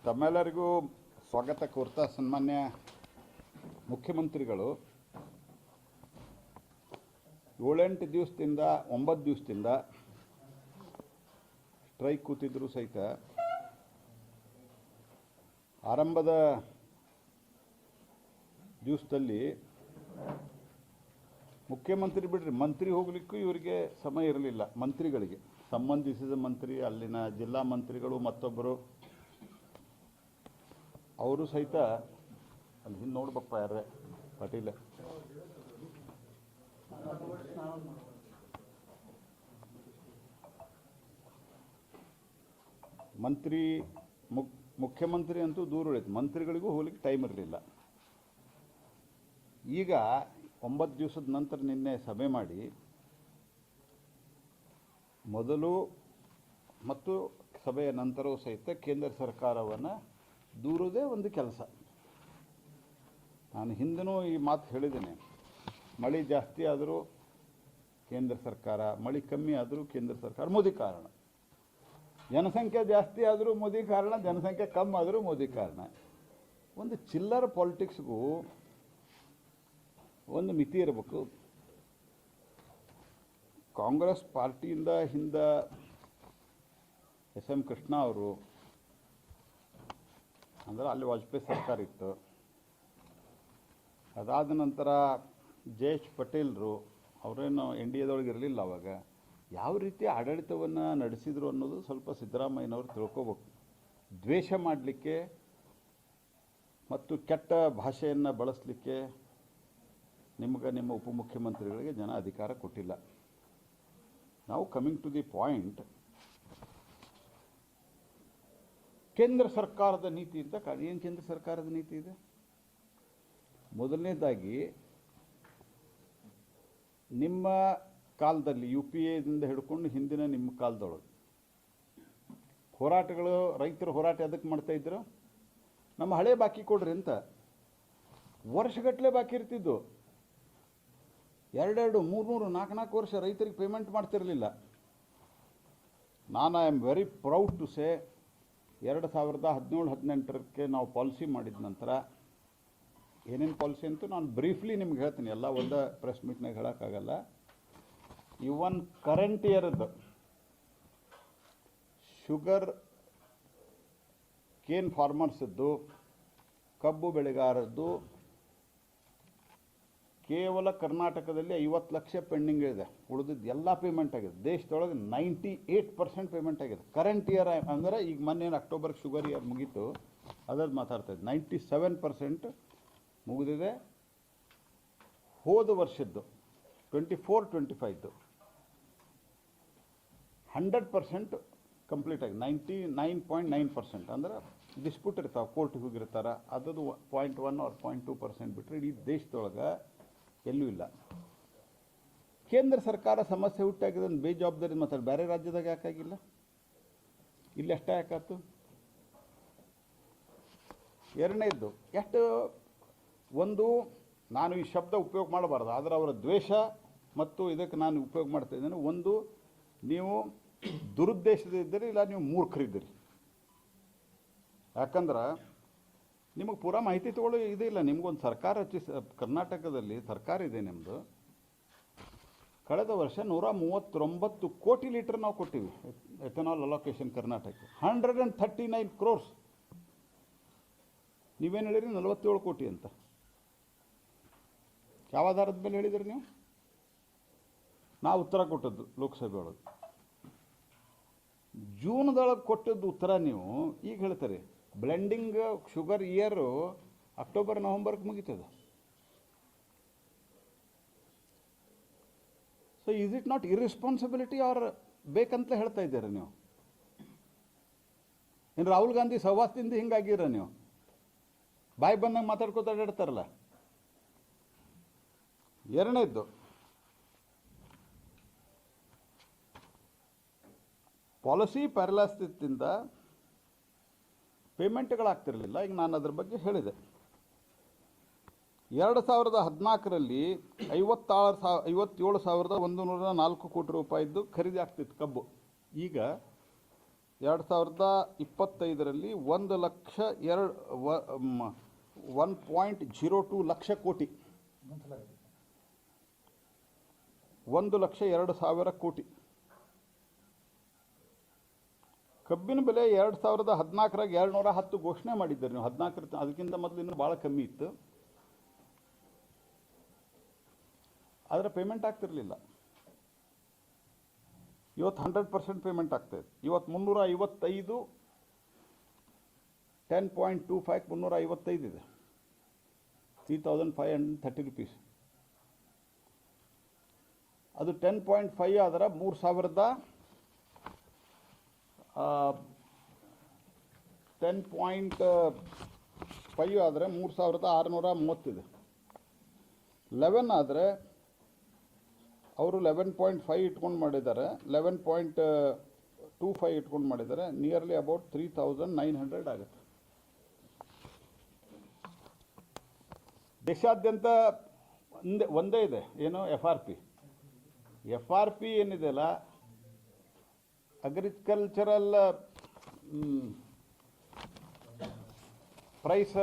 ತಮ್ಮೆಲ್ಲರಿಗೂ ಸ್ವಾಗತ ಕೋರ್ತಾ ಸನ್ಮಾನ್ಯ ಮುಖ್ಯಮಂತ್ರಿಗಳು 7-8 ದಿವಸದಿಂದ 9 ದಿವಸದಿಂದ ಸ್ಟ್ರೈಕ್ ಕೂತಿದ್ರು ಸಹಿತ ಆರಂಭದ ದಿವಸದಲ್ಲಿ ಮುಖ್ಯಮಂತ್ರಿ ಬಿಡ್ರಿ ಮಂತ್ರಿ ಹೋಗಲಿಕ್ಕೂ ಇವರಿಗೆ ಸಮಯ ಇರಲಿಲ್ಲ. ಮಂತ್ರಿಗಳಿಗೆ ಸಂಬಂಧಿಸಿದ ಮಂತ್ರಿ, ಅಲ್ಲಿನ ಜಿಲ್ಲಾ ಮಂತ್ರಿಗಳು ಮತ್ತೊಬ್ಬರು ಅವರು ಸಹಿತ ಅಲ್ಲಿ ಹಿಂದೆ ನೋಡ್ಬಪ್ಪ ಯಾರೇ ಪಾಟೀಲ ಮುಖ್ಯಮಂತ್ರಿ ಅಂತೂ ದೂರ ಉಳಿತು, ಮಂತ್ರಿಗಳಿಗೂ ಹೋಗ್ಲಿಕ್ಕೆ ಟೈಮ್ ಇರಲಿಲ್ಲ. ಈಗ 9 ದಿವಸದ ನಂತರ ನಿನ್ನೆ ಸಭೆ ಮಾಡಿ ಮೊದಲು ಮತ್ತು ಸಭೆಯ ನಂತರವೂ ಸಹಿತ ಕೇಂದ್ರ ಸರ್ಕಾರವನ್ನು ದೂರುವುದೇ ಒಂದು ಕೆಲಸ. ನಾನು ಹಿಂದೆನೂ ಈ ಮಾತು ಹೇಳಿದ್ದೇನೆ, ಮಳೆ ಜಾಸ್ತಿ ಆದರೂ ಕೇಂದ್ರ ಸರ್ಕಾರ, ಮಳೆ ಕಮ್ಮಿ ಆದರೂ ಕೇಂದ್ರ ಸರ್ಕಾರ ಮೋದಿ ಕಾರಣ, ಜನಸಂಖ್ಯೆ ಜಾಸ್ತಿ ಆದರೂ ಮೋದಿ ಕಾರಣ, ಜನಸಂಖ್ಯೆ ಕಮ್ಮಿ ಆದರೂ ಮೋದಿ ಕಾರಣ. ಒಂದು ಚಿಲ್ಲರ್ ಪಾಲಿಟಿಕ್ಸ್ಗೂ ಒಂದು ಮಿತಿ ಇರಬೇಕು. ಕಾಂಗ್ರೆಸ್ ಪಾರ್ಟಿಯಿಂದ ಹಿಂದೆ ಎಸ್ ಎಂ ಕೃಷ್ಣ ಅವರು, ಅಂದರೆ ಅಲ್ಲಿ ವಾಜಪೇಯಿ ಸರ್ಕಾರ ಇತ್ತು, ಅದಾದ ನಂತರ ಜಯೇಶ್ ಪಟೇಲ್ರು, ಅವರೇನು ಎನ್ ಡಿ ಎದೊಳಗೆ ಇರಲಿಲ್ಲ ಅವಾಗ, ಯಾವ ರೀತಿ ಆಡಳಿತವನ್ನು ನಡೆಸಿದರು ಅನ್ನೋದು ಸ್ವಲ್ಪ ಸಿದ್ದರಾಮಯ್ಯನವರು ತಿಳ್ಕೋಬೇಕು. ದ್ವೇಷ ಮಾಡಲಿಕ್ಕೆ ಮತ್ತು ಕೆಟ್ಟ ಭಾಷೆಯನ್ನು ಬಳಸಲಿಕ್ಕೆ ನಿಮ್ಮ ಉಪಮುಖ್ಯಮಂತ್ರಿಗಳಿಗೆ ಜನ ಅಧಿಕಾರ ಕೊಟ್ಟಿಲ್ಲ. ನಾವು ಕಮಿಂಗ್ ಟು ದಿ ಪಾಯಿಂಟ್, ಕೇಂದ್ರ ಸರ್ಕಾರದ ನೀತಿ ಅಂತ ಏನು ಕೇಂದ್ರ ಸರ್ಕಾರದ ನೀತಿ ಇದೆ? ಮೊದಲನೇದಾಗಿ ನಿಮ್ಮ ಕಾಲದಲ್ಲಿ UPAದಿಂದ ಹಿಡ್ಕೊಂಡು ಹಿಂದಿನ ನಿಮ್ಮ ಕಾಲದೊಳಗೆ ಹೋರಾಟಗಳು, ರೈತರ ಹೋರಾಟ ಅದಕ್ಕೆ ಮಾಡ್ತಾಯಿದ್ರು, ನಮ್ಮ ಹಳೆ ಬಾಕಿ ಕೊಡ್ರಿ ಅಂತ. ವರ್ಷಗಟ್ಟಲೆ ಬಾಕಿ ಇರ್ತಿದ್ದು, 2-2, 3-3, 4-4 ವರ್ಷ ರೈತರಿಗೆ ಪೇಮೆಂಟ್ ಮಾಡ್ತಿರಲಿಲ್ಲ. ನಾನು I am very proud to say 2017-18 ನಾವು ಪಾಲಿಸಿ ಮಾಡಿದ ನಂತರ ಏನೇನು ಪಾಲಿಸಿ ಅಂತೂ ನಾನು ಬ್ರೀಫ್ಲಿ ನಿಮ್ಗೆ ಹೇಳ್ತೀನಿ, ಎಲ್ಲ ಒಂದೇ ಪ್ರೆಸ್ ಮೀಟ್ನಾಗ ಹೇಳೋಕ್ಕಾಗಲ್ಲ. ಇವನ್ ಕರೆಂಟ್ ಇಯರ್ದು ಶುಗರ್ ಕೇನ್ ಫಾರ್ಮರ್ಸದ್ದು, ಕಬ್ಬು ಬೆಳೆಗಾರದ್ದು ಕೇವಲ ಕರ್ನಾಟಕದಲ್ಲಿ 50 ಲಕ್ಷ ಪೆಂಡಿಂಗ್ ಇದೆ. ಉಳಿದಿದ್ದು ಎಲ್ಲ ಪೇಮೆಂಟ್ ಆಗಿದೆ. ದೇಶದೊಳಗೆ 98% ಪೇಮೆಂಟ್ ಆಗಿದೆ. ಕರೆಂಟ್ ಇಯರ್ ಅಂದರೆ ಈಗ ಮೊನ್ನೆ ಅಕ್ಟೋಬರ್ಗೆ ಶುಗರ್ ಇಯರ್ ಮುಗೀತು, ಅದ್ರದ್ದು ಮಾತಾಡ್ತಾಯಿದ್ದು 97% ಮುಗಿದಿದೆ. ಹೋದ ವರ್ಷದ್ದು 24-25 100% ಕಂಪ್ಲೀಟ್ ಆಗಿ 99.9%. ಅಂದ್ರೆ ಡಿಸ್ಪ್ಯೂಟ್ ಇರ್ತಾವೆ, ಕೋರ್ಟಿಗೆ ಹೋಗಿರ್ತಾರೆ, ಅದದು 0.1 or 0.2% ಬಿಟ್ಟರೆ ಇಡೀ ದೇಶದೊಳಗೆ ಎಲ್ಲೂ ಇಲ್ಲ. ಕೇಂದ್ರ ಸರ್ಕಾರ ಸಮಸ್ಯೆ ಹುಟ್ಟಾಗಿದೆ ಅಂತ ಬೇಜವಾಬ್ದಾರಿ ಮಾತಾಡಿ ಬೇರೆ ರಾಜ್ಯದಾಗ ಯಾಕಾಗಿಲ್ಲ? ಇಲ್ಲಿ ಅಷ್ಟೇ ಯಾಕಾಯ್ತು? ಎರಡನೇದ್ದು, ಎಷ್ಟು ಒಂದು ನಾನು ಈ ಶಬ್ದ ಉಪಯೋಗ ಮಾಡಬಾರ್ದು, ಆದರೆ ಅವರ ದ್ವೇಷ ಮತ್ತು ಇದಕ್ಕೆ ನಾನು ಉಪಯೋಗ ಮಾಡ್ತಾ ಇದ್ದೇನೆ. ಒಂದು, ನೀವು ದುರುದ್ದೇಶದಿದ್ದೀರಿ, ಇಲ್ಲ ನೀವು ಮೂರ್ಖರಿದ್ದೀರಿ. ಯಾಕಂದ್ರೆ ನಿಮಗೆ ಪೂರಾ ಮಾಹಿತಿ ತೊಗೊಳ್ಳೋ ಇದಿಲ್ಲ. ನಿಮಗೊಂದು ಸರ್ಕಾರ ಕರ್ನಾಟಕದಲ್ಲಿ ಸರ್ಕಾರ ಇದೆ ನಿಮ್ಮದು. ಕಳೆದ ವರ್ಷ 139 ಕೋಟಿ ಲೀಟರ್ ನಾವು ಕೊಟ್ಟಿವಿ ಎಥನಾಲ್ ಅಲೋಕೇಶನ್ ಕರ್ನಾಟಕಕ್ಕೆ, 139 crores. ನೀವೇನು ಹೇಳಿರಿ? 47 ಕೋಟಿ ಅಂತ. ಯಾವ ಆಧಾರದ ಮೇಲೆ ಹೇಳಿದ್ರಿ ನೀವು? ನಾವು ಉತ್ತರ ಕೊಟ್ಟದ್ದು ಲೋಕಸಭೆ ಒಳಗೆ ಜೂನ್ದೊಳಗೆ ಕೊಟ್ಟದ್ದು ಉತ್ತರ ನೀವು ಈಗ ಹೇಳ್ತಾರೆ. ಬ್ಲೆಂಡಿಂಗ್ ಶುಗರ್ ಇಯರು ಅಕ್ಟೋಬರ್-ನವಂಬರ್ಗೆ ಮುಗೀತದೆ. So is it not irresponsibility or ಬೇಕಂತ ಹೇಳ್ತಾ ಇದ್ದೀರಾ ನೀವು? ಏನು ರಾಹುಲ್ ಗಾಂಧಿ ಸಹವಾಸದಿಂದ ಹಿಂಗಾಗಿರ ನೀವು? ಬಾಯಿ ಬಂದಂಗೆ ಮಾತಾಡ್ಕೋತ ಅಡ್ಡಾಡ್ತಾರಲ್ಲ. ಎರಡನೇದ್ದು, ಪಾಲಿಸಿ ಪ್ಯಾರಲೈಸಿಸ್ದಿಂದ ಪೇಮೆಂಟ್ಗಳಾಗ್ತಿರಲಿಲ್ಲ. ಈಗ ನಾನು ಅದ್ರ ಬಗ್ಗೆ ಹೇಳಿದೆ. 2014ರಲ್ಲಿ 57,104 ಕೋಟಿ ರೂಪಾಯಿದ್ದು ಖರೀದಿ ಆಗ್ತಿತ್ತು ಕಬ್ಬು. ಈಗ 2025ರಲ್ಲಿ 1,02 ಲಕ್ಷ ಕೋಟಿ, 1,02,000 ಕೋಟಿ. ಕಬ್ಬಿನ ಬೆಲೆ 2014ರಾಗ 210 ಘೋಷಣೆ ಮಾಡಿದ್ದಾರೆ ನೀವು. 14 ಅದಕ್ಕಿಂತ ಮೊದಲು ಇನ್ನೂ ಭಾಳ ಕಮ್ಮಿ ಇತ್ತು. ಆದರೆ ಪೇಮೆಂಟ್ ಆಗ್ತಿರಲಿಲ್ಲ. ಇವತ್ತು 100% ಪೇಮೆಂಟ್ ಆಗ್ತಾಯಿದೆ. ಇವತ್ತು 355, 10.25 355 ಇದೆ, 3,530 rupees. ಅದು 10.5 ಆದ್ರೆ 10.5 ಆದರೆ 3,630 ಇದೆ. 11 ಆದರೆ ಅವರು 11.5 ಇಟ್ಕೊಂಡು ಮಾಡಿದ್ದಾರೆ, 11.25 ಇಟ್ಕೊಂಡು ಮಾಡಿದ್ದಾರೆ. ನಿಯರ್ಲಿ ಅಬೌಟ್ 3,900 ಆಗುತ್ತೆ. ದೇಶಾದ್ಯಂತ ಒಂದೇ ಇದೆ, ಏನು ಎಫ್ ಆರ್ ಪಿ ಏನಿದೆಯಲ್ಲ, ಅಗ್ರಿಕಲ್ಚರಲ್ ಪ್ರೈಸ್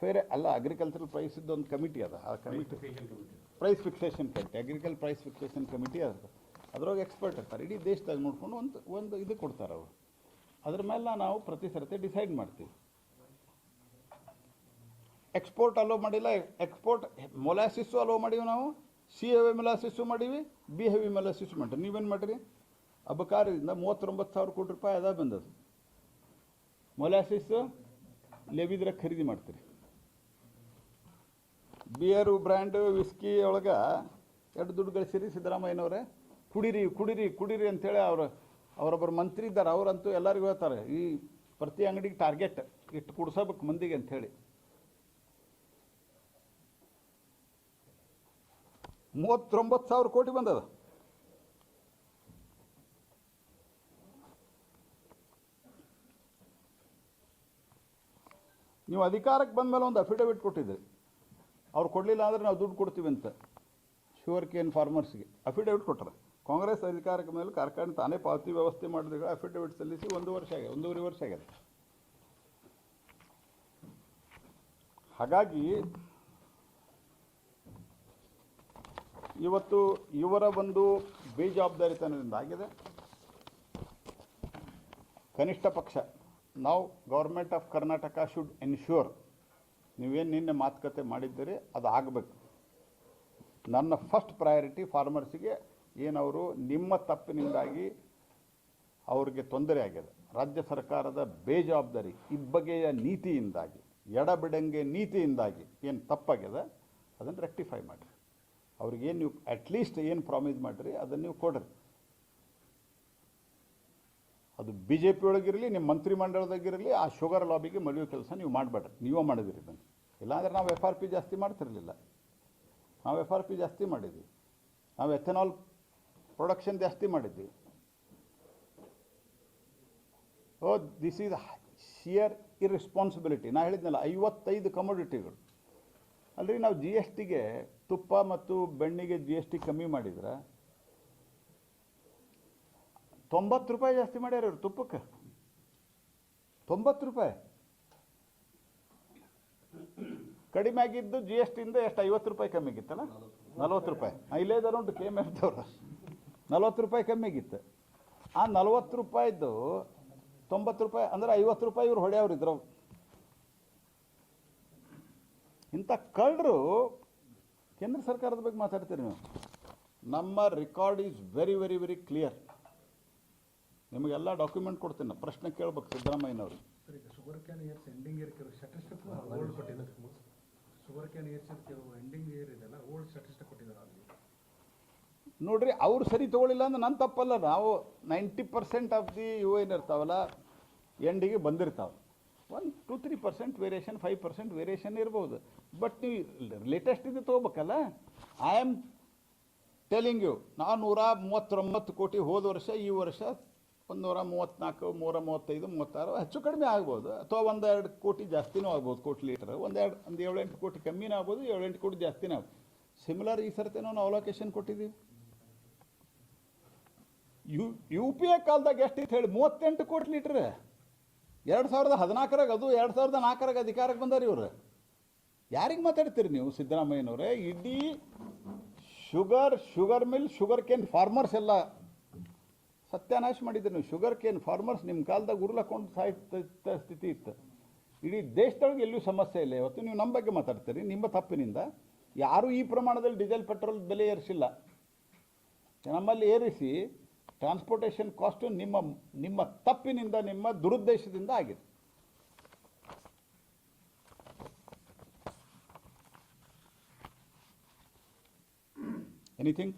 ಫೇರ್ ಅಲ್ಲ, ಅಗ್ರಿಕಲ್ಚರಲ್ ಪ್ರೈಸ್ ಇದ್ದೊಂದು ಕಮಿಟಿ ಅದ. ಆ committee price fixation committee, agriculture price fixation committee ಅದ. ಅದ್ರೊಳಗೆ ಎಕ್ಸ್ಪರ್ಟ್ ಇರ್ತಾರೆ, ಇಡೀ ದೇಶದಾಗ ನೋಡ್ಕೊಂಡು ಒಂದು ಇದು ಕೊಡ್ತಾರೆ ಅವರು. ಅದ್ರ ಮೇಲೆ ನಾವು ಪ್ರತಿ ಸರ್ತಿ ಡಿಸೈಡ್ ಮಾಡ್ತೀವಿ. ಎಕ್ಸ್ಪೋರ್ಟ್ ಅಲೋ ಮಾಡಿಲ್ಲ, ಎಕ್ಸ್ಪೋರ್ಟ್ ಮೊಲಾಸಿಸ್ಸು ಅಲೋ ಮಾಡೀವಿ ನಾವು, ಸಿ ಹೆವಿ ಮೊಲಾಸಿಸ್ಸು ಮಾಡೀವಿ, ಬಿ ಹೆವಿ ಮೊಲಾಸಿಸ್ಸು ಮಾಡಿರಿ. ನೀವೇನು ಮಾಡಿರಿ? ಅಬಕಾರದಿಂದ 39,000 ಕೋಟಿ ರೂಪಾಯಿ ಅದ ಬಂದದ್ದು. ಮೊಲಾಸಿಸ್ಸು ಲೆವಿದ್ರೆ ಖರೀದಿ ಮಾಡ್ತೀರಿ. ಬಿಯರು, ಬ್ರ್ಯಾಂಡು, ವಿಸ್ಕಿ ಒಳಗೆ ಎರಡು ದುಡ್ಡು ಗಳಿಸಿರಿ ಸಿದ್ದರಾಮಯ್ಯನವರೇ. ಕುಡೀರಿ ಕುಡೀರಿ ಕುಡೀರಿ ಅಂತೇಳಿ ಅವರೊಬ್ಬರು ಮಂತ್ರಿ ಇದ್ದಾರೆ, ಅವರಂತೂ ಎಲ್ಲರಿಗೂ ಹೇಳ್ತಾರೆ, ಈ ಪ್ರತಿ ಅಂಗಡಿಗೆ ಟಾರ್ಗೆಟ್ ಇಟ್ಟು ಕುಡಿಸಬೇಕು ಮಂದಿಗೆ ಅಂಥೇಳಿ. 39,000 ಕೋಟಿ ಬಂದದ. ನೀವು ಅಧಿಕಾರಕ್ಕೆ ಬಂದ ಮೇಲೆ ಒಂದು ಅಫಿಡವಿಟ್ ಕೊಟ್ಟಿದ್ರಿ, ಅವ್ರು ಕೊಡಲಿಲ್ಲ ಅಂದರೆ ನಾವು ದುಡ್ಡು ಕೊಡ್ತೀವಿ ಅಂತ. ಶುಗರ್ ಕೇನ್ ಫಾರ್ಮರ್ಸ್ಗೆ ಅಫಿಡವಿಟ್ ಕೊಟ್ಟರೆ. ಕಾಂಗ್ರೆಸ್ ಅಧಿಕಾರಕ್ಕೆ ಮೇಲೆ ಕಾರ್ಖಾನೆ ತಾನೇ ಪಾವತಿ ವ್ಯವಸ್ಥೆ ಮಾಡಿದ್ರೆ ಅಫಿಡವಿಟ್ ಸಲ್ಲಿಸಿ 1.5 ವರ್ಷ ಆಗಿದೆ. ಹಾಗಾಗಿ ಇವತ್ತು ಇವರ ಒಂದು ಬೇಜವಾಬ್ದಾರಿತನದಿಂದ ಆಗಿದೆ. ಕನಿಷ್ಠ ಪಕ್ಷ ನಾವು government of Karnataka should ensure, ನೀವೇನು ನಿನ್ನೆ ಮಾತುಕತೆ ಮಾಡಿದ್ದೀರಿ ಅದು ಆಗಬೇಕು. ನನ್ನ ಫಸ್ಟ್ ಪ್ರಯಾರಿಟಿ ಫಾರ್ಮರ್ಸಿಗೆ ಏನವರು ನಿಮ್ಮ ತಪ್ಪಿನಿಂದಾಗಿ ಅವ್ರಿಗೆ ತೊಂದರೆ ಆಗಿದೆ. ರಾಜ್ಯ ಸರ್ಕಾರದ ಬೇಜವಾಬ್ದಾರಿ, ಇಬ್ಬಗೆಯ ನೀತಿಯಿಂದಾಗಿ, ಎಡಬಿಡಂಗೆ ನೀತಿಯಿಂದಾಗಿ ಏನು ತಪ್ಪಾಗಿದೆ ಅದನ್ನು ರೆಕ್ಟಿಫೈ ಮಾಡಿರಿ. ಅವ್ರಿಗೇನು ನೀವು ಅಟ್ಲೀಸ್ಟ್ ಏನು ಪ್ರಾಮಿಸ್ ಮಾಡಿರಿ ಅದನ್ನು ನೀವು ಕೊಡ್ರಿ. ಅದು BJP ಒಳಗಿರಲಿ, ನಿಮ್ಮ ಮಂತ್ರಿಮಂಡಲದಾಗಿರಲಿ, ಆ ಶುಗರ್ ಲಾಬಿಗೆ ಮರೆಯೋ ಕೆಲಸ ನೀವು ಮಾಡಬೇಡ್ರಿ. ನೀವೇ ಮಾಡಿದಿರಿ ಇದನ್ನು. ಇಲ್ಲಾಂದರೆ ನಾವು FRP ಜಾಸ್ತಿ ಮಾಡ್ತಿರಲಿಲ್ಲ. ನಾವು FRP ಜಾಸ್ತಿ ಮಾಡಿದ್ವಿ, ನಾವು ಎಥೆನಾಲ್ ಪ್ರೊಡಕ್ಷನ್ ಜಾಸ್ತಿ ಮಾಡಿದ್ವಿ. This is sheer irresponsibility. ನಾ ಹೇಳಿದ್ನಲ್ಲ 55 ಕಮೋಡಿಟಿಗಳು ಅಲ್ರಿ. ನಾವು GSTಗೆ ತುಪ್ಪ ಮತ್ತು ಬೆಣ್ಣಿಗೆ GST ಕಮ್ಮಿ ಮಾಡಿದ್ರೆ 90 ರೂಪಾಯಿ ಜಾಸ್ತಿ ಮಾಡ್ಯಾರ ಇವರು ತುಪ್ಪಕ್ಕೆ. 90 ರೂಪಾಯಿ ಕಡಿಮೆ ಆಗಿದ್ದು GSTಯಿಂದ ಎಷ್ಟು 50 ರೂಪಾಯಿ ಕಮ್ಮಿ ಆಗಿತ್ತಲ್ಲ, 40 ರೂಪಾಯಿ. ಇಲ್ಲೇ ಉಂಟು KMFದವ್ರು 40 ರೂಪಾಯಿ ಕಮ್ಮಿ ಆಗಿತ್ತು. ಆ 40 ರೂಪಾಯಿದ್ದು 90 ರೂಪಾಯಿ ಅಂದರೆ 50 ರೂಪಾಯಿ ಇವ್ರು ಹೊಡೆಯವ್ರು ಇದ್ರು. ಇಂಥ ಕಳ್ಳರು ಕೇಂದ್ರ ಸರ್ಕಾರದ ಬಗ್ಗೆ ಮಾತಾಡ್ತೀರಿ ನೀವು. ನಮ್ಮ record is very very very clear. ನಿಮಗೆಲ್ಲ ಡಾಕ್ಯುಮೆಂಟ್ ಕೊಡ್ತೀನಿ. ಪ್ರಶ್ನೆ ಕೇಳ್ಬೇಕು ಸಿದ್ದರಾಮಯ್ಯನವರು. Sugar cane years ending year statistic old ಕೊಟ್ಟಿದ್ದಾರೆ. Sugar cane years ending year ಇದೆಲ್ಲ ಓಲ್ಡ್ ಸ್ಟಾಟಿಸ್ಟಿಕ್ ಕೊಟ್ಟಿದ್ದಾರೆ. ನೋಡ್ರಿ, ಅವ್ರು ಸರಿ ತೊಗೊಳಿಲ್ಲ ಅಂದ್ರೆ ನನ್ನ ತಪ್ಪಲ್ಲ. ನಾವು 90% ಆಫ್ ದಿ ಇವು ಏನಿರ್ತಾವಲ್ಲ ಎಂಡಿಗೆ ಬಂದಿರ್ತಾವೆ. 1-2-3% ವೇರಿಯೇಷನ್, 5% ವೇರಿಯೇಷನ್ ಇರ್ಬೋದು. ಬಟ್ ನೀವು ಲೇಟೆಸ್ಟ್ ಇದು ತೊಗೋಬೇಕಲ್ಲ. ಐ ಆಮ್ ಟೆಲಿಂಗ್ ಯು, 139 ಕೋಟಿ ಹೋದ ವರ್ಷ, ಈ ವರ್ಷ 134, 135, 36 ಹೆಚ್ಚು ಕಡಿಮೆ ಆಗ್ಬೋದು. ಅಥವಾ 1-2 ಕೋಟಿ ಜಾಸ್ತಿನೂ ಆಗ್ಬೋದು. ಕೋಟಿ ಲೀಟರ್ ಒಂದು 7-8 ಕೋಟಿ ಕಮ್ಮಿನೂ ಆಗ್ಬೋದು, 7-8 ಕೋಟಿ ಜಾಸ್ತಿನೂ ಆಗ್ಬೋದು. ಸಿಮಿಲರ್ ಈ ಸರ್ತಿನೂ ನಾವು ಅಲೋಕೇಶನ್ ಕೊಟ್ಟಿದ್ದೀವಿ. ಯು ಪಿ ಎ ಕಾಲದಾಗ ಎಷ್ಟಿತ್ತು ಹೇಳಿ 38 ಕೋಟಿ ಲೀಟ್ರ್. 2014ರಾಗ ಅದು 2004ರಾಗ ಅಧಿಕಾರಕ್ಕೆ ಬಂದಾರ ಇವರು. ಯಾರಿಗೆ ಮಾತಾಡ್ತೀರಿ ನೀವು ಸಿದ್ದರಾಮಯ್ಯನವರೇ? ಇಡೀ sugar mill, sugar cane farmers ಎಲ್ಲ ಸತ್ಯಾನಾಶ ಮಾಡಿದ್ರಿ ನೀವು. ಶುಗರ್ ಕೇನ್ ಫಾರ್ಮರ್ಸ್ ನಿಮ್ಮ ಕಾಲದಾಗ ಉರುಳಕೊಂಡು ಸಾಯ್ತ ಸ್ಥಿತಿ ಇತ್ತು. ಇಡೀ ದೇಶದೊಳಗೆ ಎಲ್ಲೂ ಸಮಸ್ಯೆ ಇಲ್ಲ. ಇವತ್ತು ನೀವು ನಮ್ಮ ಬಗ್ಗೆ ಮಾತಾಡ್ತೀರಿ. ನಿಮ್ಮ ತಪ್ಪಿನಿಂದ ಯಾರೂ ಈ ಪ್ರಮಾಣದಲ್ಲಿ ಡೀಸೆಲ್ ಪೆಟ್ರೋಲ್ ಬೆಲೆ ಏರಿಸಿಲ್ಲ. ನಮ್ಮಲ್ಲಿ ಏರಿಸಿ ಟ್ರಾನ್ಸ್ಪೋರ್ಟೇಷನ್ ಕಾಸ್ಟು ನಿಮ್ಮ ತಪ್ಪಿನಿಂದ, ನಿಮ್ಮ ದುರುದ್ದೇಶದಿಂದ ಆಗಿದೆ. ಎನಿಥಿಂಗ್?